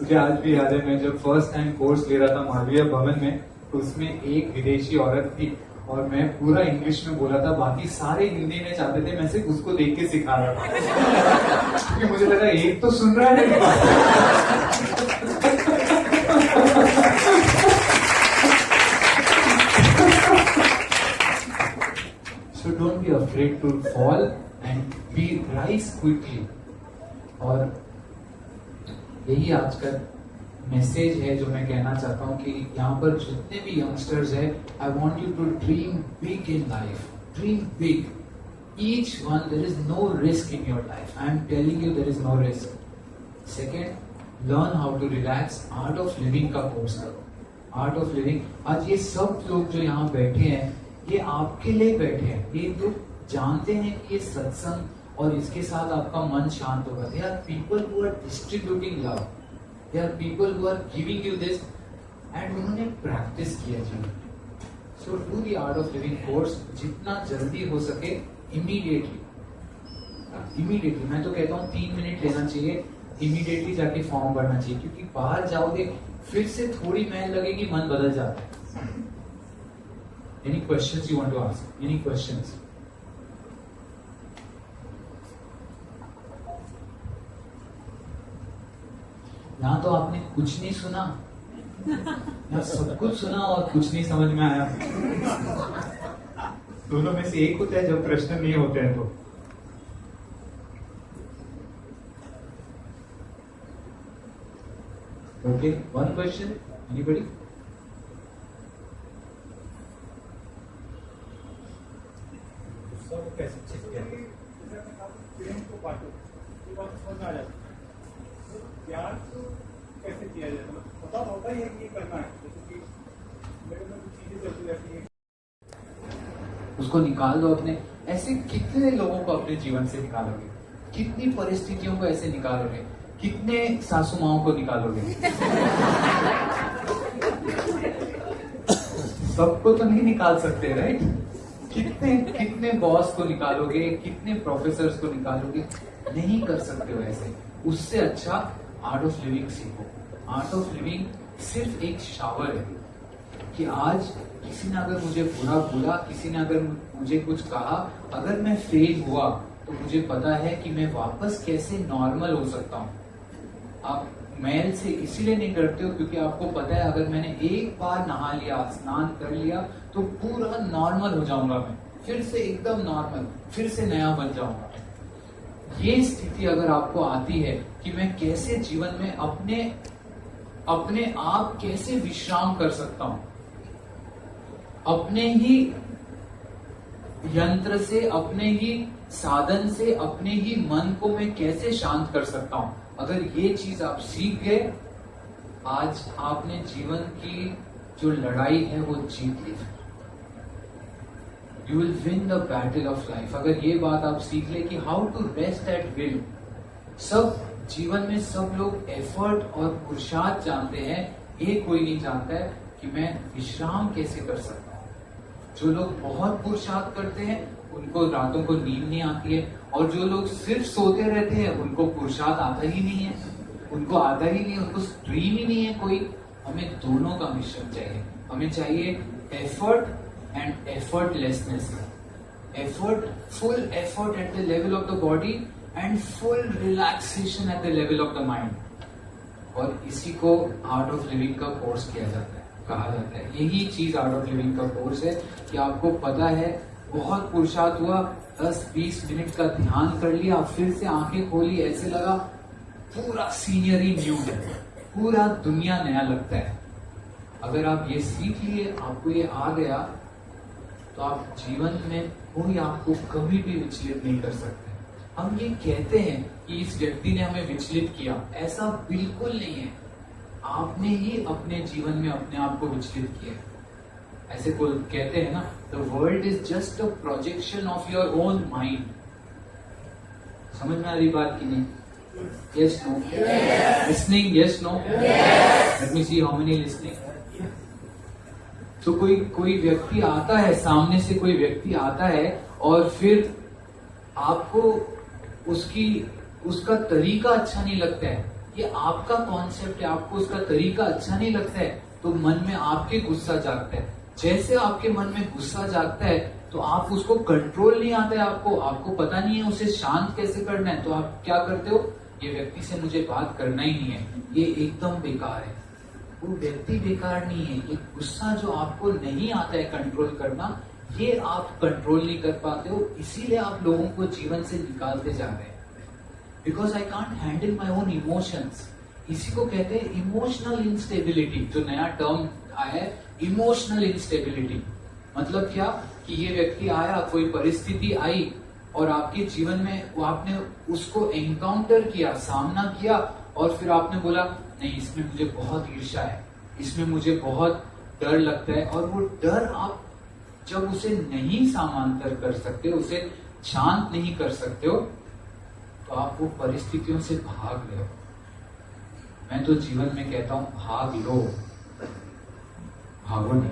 मुझे आज भी याद है, मैं जब फर्स्ट टाइम कोर्स ले रहा था मालवीय भवन में, तो उसमें एक विदेशी औरत थी और मैं पूरा इंग्लिश में बोला था, बाकी सारे हिंदी में चाहते थे, मैं सिर्फ उसको देख के सिखा रहा था क्योंकि मुझे लगा एक तो सुन रहा है मेरी So don't be afraid to fall and be rise quickly. और यही आज का मैसेज है जो मैं कहना चाहता हूँ कि यहाँ पर जितने भी यंगस्टर्स हैं, I want you to dream big in life, dream big. Each one, there is no risk in your life. I am telling you, there is no risk. Second, learn how to relax. Art of living का course करो. Art of living. आज ये सब लोग जो यहाँ बैठे हैं, ये आपके लिए बैठे हैं. ये तो जानते हैं कि ये सत्संग और इसके साथ आपका मन शांत होगा. They are people who are distributing love. They are people who are giving you this, and उन्होंने प्रैक्टिस किया जीवन में. So do the art of living course जितना जल्दी हो सके, इमीडिएटली. मैं तो कहता हूँ 3 मिनट लेना चाहिए, इमीडिएटली जाके फॉर्म भरना चाहिए, क्योंकि बाहर जाओगे फिर से थोड़ी मेहनत लगेगी, मन बदल जाता है. Any questions you want to ask? Any questions? यहाँ तो आपने कुछ नहीं सुना, यहाँ सब कुछ सुना और कुछ नहीं समझ में आया. दोनों में से एक होता है जब प्रश्न नहीं होते हैं तो. Okay, one question. Anybody? कैसे चेक किया को बांटो, ये बात समझ में आ जाती है. प्यार कैसे किया जाए, मतलब पता होता है ये करना है, जैसे कि मेरे में कुछ चीजें चलती रहती है, उसको निकाल दो अपने. ऐसे कितने लोगों को अपने जीवन से निकालोगे? कितनी परिस्थितियों को ऐसे निकालोगे? कितने सासू माओं को निकालोगे? सबको तो नहीं निकाल सकते, राइट? कितने बॉस को निकालोगे, कितने प्रोफेसर्स को निकालोगे? नहीं कर सकते हो ऐसे. उससे अच्छा आर्ट ऑफ लिविंग सीखो. आर्ट ऑफ लिविंग सिर्फ एक शावर है कि आज किसी ने अगर मुझे बुरा बोला, किसी ने अगर मुझे कुछ कहा, अगर मैं फेल हुआ तो मुझे पता है कि मैं वापस कैसे नॉर्मल हो सकता हूँ. आप मैल से इसीलिए नहीं डरते हो क्योंकि आपको पता है अगर मैंने एक बार नहा लिया, स्नान कर लिया, तो पूरा नॉर्मल हो जाऊंगा. मैं फिर से एकदम नॉर्मल, फिर से नया बन जाऊंगा. ये स्थिति अगर आपको आती है कि मैं कैसे जीवन में अपने आप कैसे विश्राम कर सकता हूं, अपने ही यंत्र से, अपने ही साधन से, अपने ही मन को मैं कैसे शांत कर सकता हूं, अगर ये चीज आप सीख गए, आज आपने जीवन की जो लड़ाई है वो जीत ली. You will win the battle of life. अगर ये बात आप सीख ले कि how to rest at will. सब जीवन में सब लोग एफर्ट और पुरुषार्थ जानते हैं, ये कोई नहीं जानता है कि मैं विश्राम कैसे कर सकता हूँ. जो लोग बहुत पुरुषार्थ करते हैं उनको रातों को नींद नहीं आती है, और जो लोग सिर्फ सोते रहते हैं उनको पुरुषार्थ आता ही नहीं है, उनको आता ही नहीं, उनको ड्रीम ही नहीं है कोई. हमें दोनों का मिश्रण चाहिए. हमें चाहिए effort and effortlessness. Effort, full effort at the level of the body and full relaxation at the level of the mind. और इसी को आर्ट ऑफ लिविंग का कोर्स किया जाता है, कहा जाता है. यही चीज आर्ट ऑफ लिविंग का कोर्स है कि आपको पता है बहुत पुरुषार्थ हुआ, 10-20 मिनट का ध्यान कर लिया, फिर से आंखें खोली, ऐसे लगा पूरा सीनियरी न्यू है, पूरा दुनिया नया लगता है. अगर आप ये सीख लिए, आपको ये आ गया, तो आप जीवन में कोई आपको कभी भी विचलित नहीं कर सकते. हम ये कहते हैं कि इस व्यक्ति ने हमें विचलित किया, ऐसा बिल्कुल नहीं है. आपने ही अपने जीवन में अपने आप को विचलित किया. ऐसे कोई कहते हैं ना, the world is just a projection of your own mind. समझ में आ रही बात की नहीं? Yes, no, listening, yes, no. Let me see how many listening. तो कोई व्यक्ति आता है, सामने से कोई व्यक्ति आता है और फिर आपको उसका तरीका अच्छा नहीं लगता है, ये आपका कॉन्सेप्ट है, आपको उसका तरीका अच्छा नहीं लगता है, तो मन में आपके गुस्सा जागता है। जैसे आपके मन में गुस्सा जागता है तो आप उसको कंट्रोल नहीं आता है, आपको पता नहीं है उसे शांत कैसे करना है, तो आप क्या करते हो, ये व्यक्ति से मुझे बात करना ही नहीं है, ये एकदम बेकार है। वो व्यक्ति बेकार नहीं है, ये गुस्सा जो आपको नहीं आता है कंट्रोल करना, ये आप कंट्रोल नहीं कर पाते हो, इसीलिए आप लोगों को जीवन से निकालते जा रहे हैं। Because I can't handle my own emotions. इसी को कहते हैं इमोशनल इंस्टेबिलिटी। जो नया टर्म आया है, इमोशनल इंस्टेबिलिटी, मतलब क्या कि ये व्यक्ति आया, कोई परिस्थिति आई और आपके जीवन में वो आपने उसको एनकाउंटर किया, सामना किया, और फिर आपने बोला नहीं, इसमें मुझे बहुत ईर्ष्या है, इसमें मुझे बहुत डर लगता है, और वो डर आप जब उसे नहीं समांतर कर सकते, उसे शांत नहीं कर सकते हो, तो आप वो परिस्थितियों से भाग रहे हो। मैं तो जीवन में कहता हूं भाग लो, भागो नहीं।